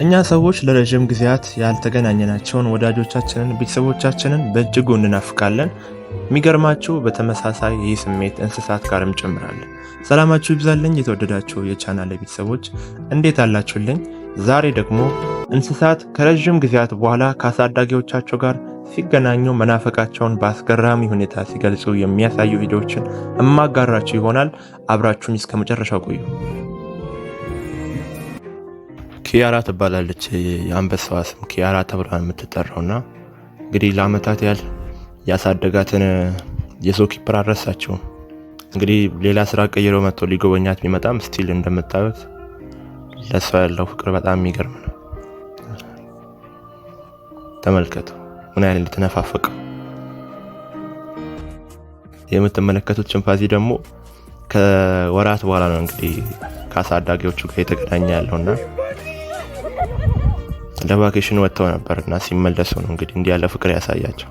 እኛ ሰዎች ለረጅም ጊዜያት ያልተገናኘናቸውን ወዳጆቻችንን፣ ቤተሰቦቻችንን በእጅጉ እንናፍቃለን። የሚገርማችሁ በተመሳሳይ ይህ ስሜት እንስሳት ጋርም ጭምራል። ሰላማችሁ ይብዛልኝ የተወደዳችሁ የቻናሌ ቤተሰቦች እንዴት አላችሁልኝ? ዛሬ ደግሞ እንስሳት ከረጅም ጊዜያት በኋላ ከአሳዳጊዎቻቸው ጋር ሲገናኙ መናፈቃቸውን በአስገራሚ ሁኔታ ሲገልጹ የሚያሳዩ ቪዲዮዎችን እማጋራችሁ ይሆናል። አብራችሁኝ እስከ መጨረሻው ቆዩ። ኪያራ ትባላለች። የአንበሳዋ ስም ኪያራ ተብላ የምትጠራውና እንግዲህ ለአመታት ያህል ያሳደጋትን የዞኪፐር አረሳችው። እንግዲህ ሌላ ስራ ቀይሮ መጥቶ ሊጎበኛት ቢመጣም ስቲል እንደምታዩት ለሷ ያለው ፍቅር በጣም የሚገርም ነው። ተመልከቱ ምን ያህል እንደተነፋፈቀ። የምትመለከቱት ቺምፓንዚ ደግሞ ከወራት በኋላ ነው እንግዲህ ከአሳዳጊዎቹ ጋር የተገናኘ ያለውና ለቫኬሽን ወጥተው ነበርና ሲመለሱ ነው እንግዲህ እንዲህ ያለ ፍቅር ያሳያቸው።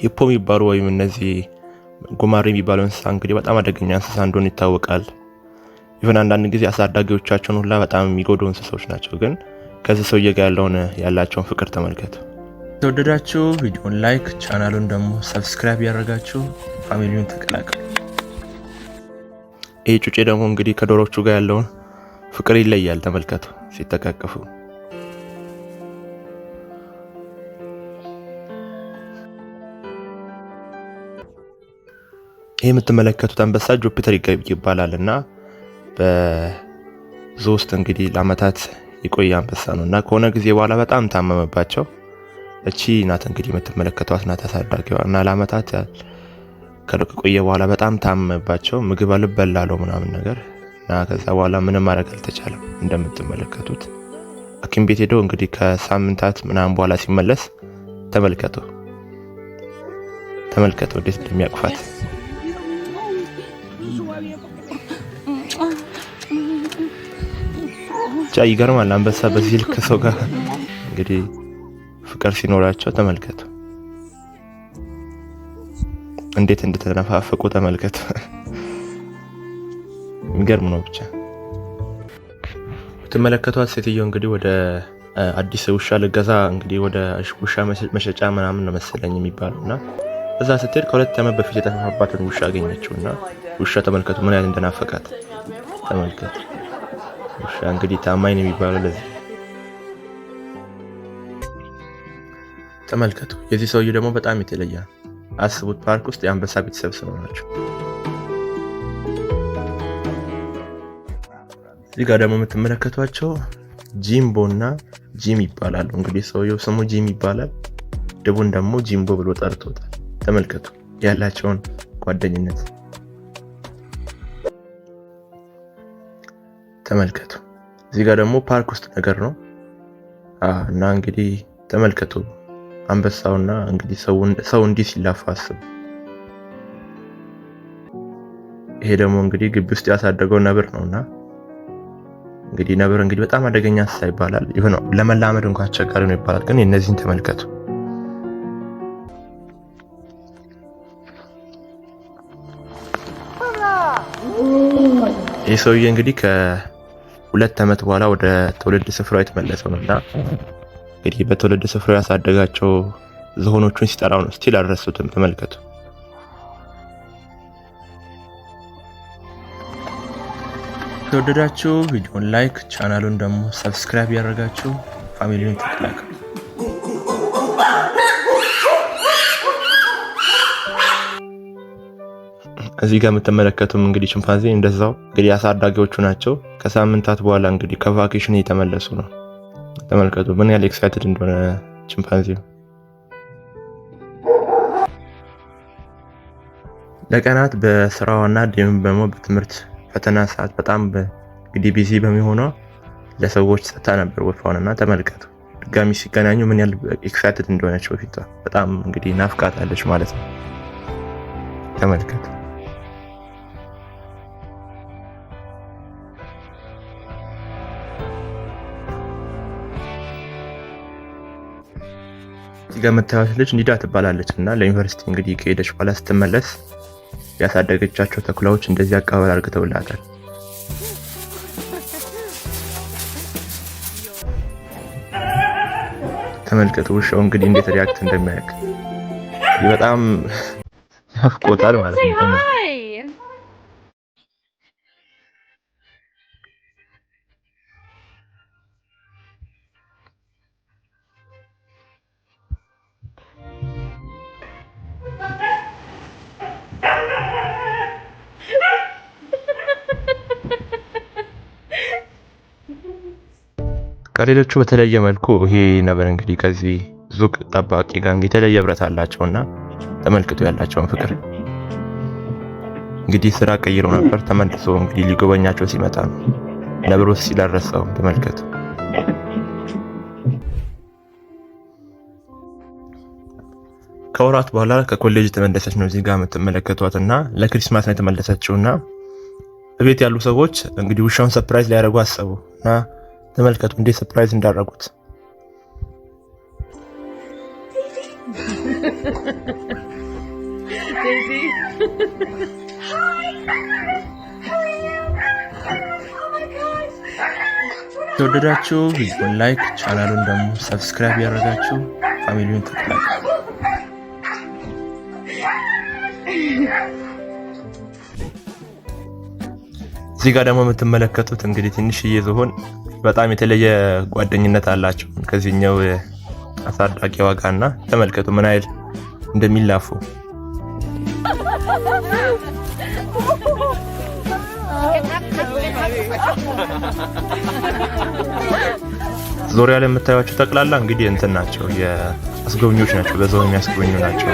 ሂፖ የሚባሉ ወይም እነዚህ ጉማሬ የሚባሉ እንስሳ እንግዲህ በጣም አደገኛ እንስሳ እንደሆነ ይታወቃል። ይሁን አንዳንድ ጊዜ አሳዳጊዎቻቸውን ሁላ በጣም የሚጎዱ እንስሳዎች ናቸው። ግን ከዚህ ሰውዬ ጋር ያላቸውን ፍቅር ተመልከቱ። ተወደዳችሁ ቪዲዮን ላይክ ቻናሉን ደግሞ ሰብስክራይብ ያደርጋችሁ ፋሚሊውን ተቀላቀሉ። ይህ ጩጬ ደግሞ እንግዲህ ከዶሮቹ ጋር ያለውን ፍቅር ይለያል። ተመልከቱ ሲተቃቀፉ። ይህ የምትመለከቱት አንበሳ ጁፒተር ይባላልና በዙ ውስጥ እንግዲህ ለአመታት የቆየ አንበሳ ነውና ከሆነ ጊዜ በኋላ በጣም ታመመባቸው። እቺ ናት እንግዲህ የምትመለከቷት ናት አሳዳጊዋ እና ለአመታት ከቆየ በኋላ በጣም ታመመባቸው። ምግብ አልበላለው ምናምን ነገር እና ከዛ በኋላ ምንም ማድረግ አልተቻለም። እንደምትመለከቱት ሐኪም ቤት ሄደው እንግዲህ ከሳምንታት ምናምን በኋላ ሲመለስ ተመልከቱ እንዴት እንደሚያቅፋት። ይገርማል። አንበሳ በዚህ ልክ ሰው ጋር እንግዲህ ፍቅር ሲኖራቸው ተመልከቱ እንዴት እንደተነፋፈቁ ተመልከቱ። የሚገርም ነው። ብቻ የምትመለከቷት ሴትዮ እንግዲህ ወደ አዲስ ውሻ ልገዛ እንግዲህ ወደ ውሻ መሸጫ ምናምን ነው መሰለኝ የሚባለውና እዛ ስትሄድ ከሁለት ዓመት በፊት የተፋባትን ውሻ አገኘችውና ውሻ ተመልከቱ ምን ያህል እንደናፈቃት ተመልከቱ። ውሻ እንግዲህ ታማኝ ነው የሚባለው ለዚህ። ተመልከቱ የዚህ ሰውዬ ደግሞ በጣም የተለየ ነው። አስቡት ፓርክ ውስጥ የአንበሳ ቤተሰብ ስለሆናቸው። እዚህ ጋር ደግሞ የምትመለከቷቸው ጂምቦ እና ጂም ይባላሉ። እንግዲህ ሰውየው ስሙ ጂም ይባላል፣ ድቡን ደግሞ ጂምቦ ብሎ ጠርቶታል። ተመልከቱ ያላቸውን ጓደኝነት ተመልከቱ። እዚህ ጋር ደግሞ ፓርክ ውስጥ ነገር ነው እና እንግዲህ ተመልከቱ አንበሳውና እንግዲህ ሰው እንዲህ ሲላፋ አስቡ። ይሄ ደግሞ እንግዲህ ግቢ ውስጥ ያሳደገው ነብር ነውና እንግዲህ ነብር እንግዲህ በጣም አደገኛ እንስሳ ይባላል። ይሁን ለመላመድ እንኳን አስቸጋሪ ነው ይባላል። ግን የነዚህን ተመልከቱ። ይህ ሰውዬ እንግዲህ ከሁለት ዓመት በኋላ ወደ ትውልድ ስፍራው የተመለሰው ነውና እንግዲህ በትውልድ ስፍራው ያሳደጋቸው ዝሆኖቹን ሲጠራው ነው ስቲል አልረሱትም። ተመልከቱ። ተወደዳችሁ ቪዲዮን ላይክ ቻናሉን ደግሞ ሰብስክራይብ ያደርጋችሁ ፋሚሊውን ተቀላቀሉ። እዚህ ጋር የምትመለከቱም እንግዲህ ቺምፓንዚ እንደዛው እንግዲህ አሳዳጊዎቹ ናቸው። ከሳምንታት በኋላ እንግዲህ ከቫኬሽን እየተመለሱ ነው። ተመልከቱ ምን ያህል ኤክሳይትድ እንደሆነ ቺምፓንዚው። ለቀናት በስራዋና ደግሞ በትምህርት ፈተና ሰዓት በጣም እንግዲህ ቢዚ በሚሆነው ለሰዎች ሰታ ነበር ወፋውንና ተመልከቱ ድጋሚ ሲገናኙ ምን ያህል ኤክሳይትድ እንደሆነች በፊቷ በጣም እንግዲህ ናፍቃታለች ማለት ነው። ተመልከቱ። እዚህ ጋር የምታዩት ልጅ ኒዳ ትባላለች እና ለዩኒቨርሲቲ እንግዲህ ከሄደች በኋላ ስትመለስ ያሳደገቻቸው ተኩላዎች እንደዚህ አቀባበል አድርገውላታል። ተመልከቱ ውሻው እንግዲህ እንዴት ሪያክት እንደሚያደርግ በጣም ያፍቆታል ማለት ነው። ከሌሎቹ በተለየ መልኩ ይሄ ነበር እንግዲህ ከዚህ ዙቅ ጠባቂ ጋር የተለየ ህብረት አላቸውና ተመልክቶ ያላቸውን ፍቅር እንግዲህ ስራ ቀይሮ ነበር ተመልሶ እንግዲህ ሊጎበኛቸው ሲመጣ ነብሮስ ሲላረሰው ተመልከቱ። ከወራት በኋላ ከኮሌጅ ተመለሰች ነው እዚህ ጋር የምትመለከቷትና ለክሪስማስ ነው የተመለሰችውና በቤት ያሉ ሰዎች እንግዲህ ውሻውን ሰርፕራይዝ ሊያደርጉ አሰቡና ተመልከቱ እንዴት ሰርፕራይዝ እንዳደረጉት። ተወደዳችሁ ቪዲዮን ላይክ ቻናሉን ደግሞ ሰብስክራይብ ያደረጋችሁ ፋሚሊውን ተቀላቀሉ። እዚህ ጋር ደግሞ የምትመለከቱት እንግዲህ ትንሽዬ ዝሆን በጣም የተለየ ጓደኝነት አላቸው ከዚህኛው አሳዳጊዋ ጋርና ተመልከቱ ምን አይል እንደሚላፉ። ዙሪያ ላይ የምታዩቸው ጠቅላላ እንግዲህ እንትን ናቸው የአስጎብኚዎች ናቸው፣ በዛው የሚያስጎበኙ ናቸው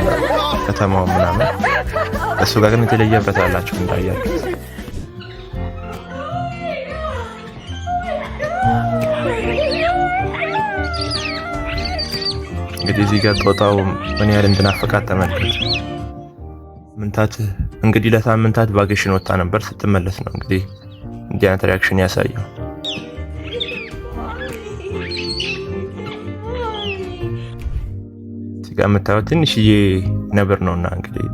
ከተማው ምናምን። እሱ ጋር ግን የተለየ ህብረት አላቸው እንዳያችሁት። እንግዲህ እዚህ ጋር ጦጣው ምን ያህል እንደናፈቃት ተመልከቱ። ምንታት እንግዲህ ለሳምንታት ቫኬሽን ወጣ ነበር፣ ስትመለስ ነው እንግዲህ እንዲህ አይነት ሪአክሽን ያሳየው። እዚህ ጋር የምታዩት ትንሽዬ ነብር ነውና እንግዲህ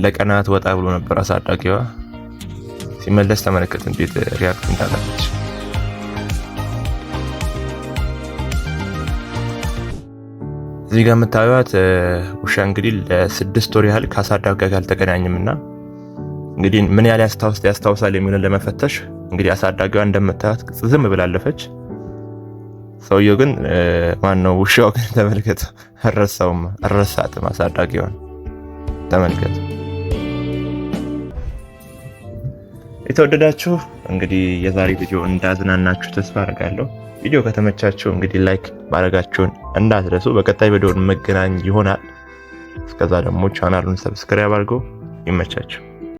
ለቀናት ወጣ ብሎ ነበር አሳዳጊዋ። ሲመለስ ተመለከቱ እንዴት ሪአክት እንዳደረገች። እዚህ ጋር የምታዩት ውሻ እንግዲህ ለ6 ወር ያህል ከአሳዳጊዋ ጋር አልተገናኘምና እንግዲህ ምን ያህል ያስታውሳል የሚለውን ለመፈተሽ እንግዲህ አሳዳጊዋ እንደምታዩት ዝም ብላለፈች። ሰውየው ግን ማነው ውሻው ግን ተመልከቱ አልረሳትም አሳዳጊዋን ተመልከቱ። የተወደዳችሁ እንግዲህ የዛሬ ቪዲዮ እንዳዝናናችሁ ተስፋ አደርጋለሁ። ቪዲዮ ከተመቻችሁ እንግዲህ ላይክ ማድረጋችሁን እንዳትረሱ። በቀጣይ ቪዲዮ መገናኝ ይሆናል። እስከዛ ደግሞ ቻናሉን ሰብስክራይብ አድርጉ። ይመቻችሁ።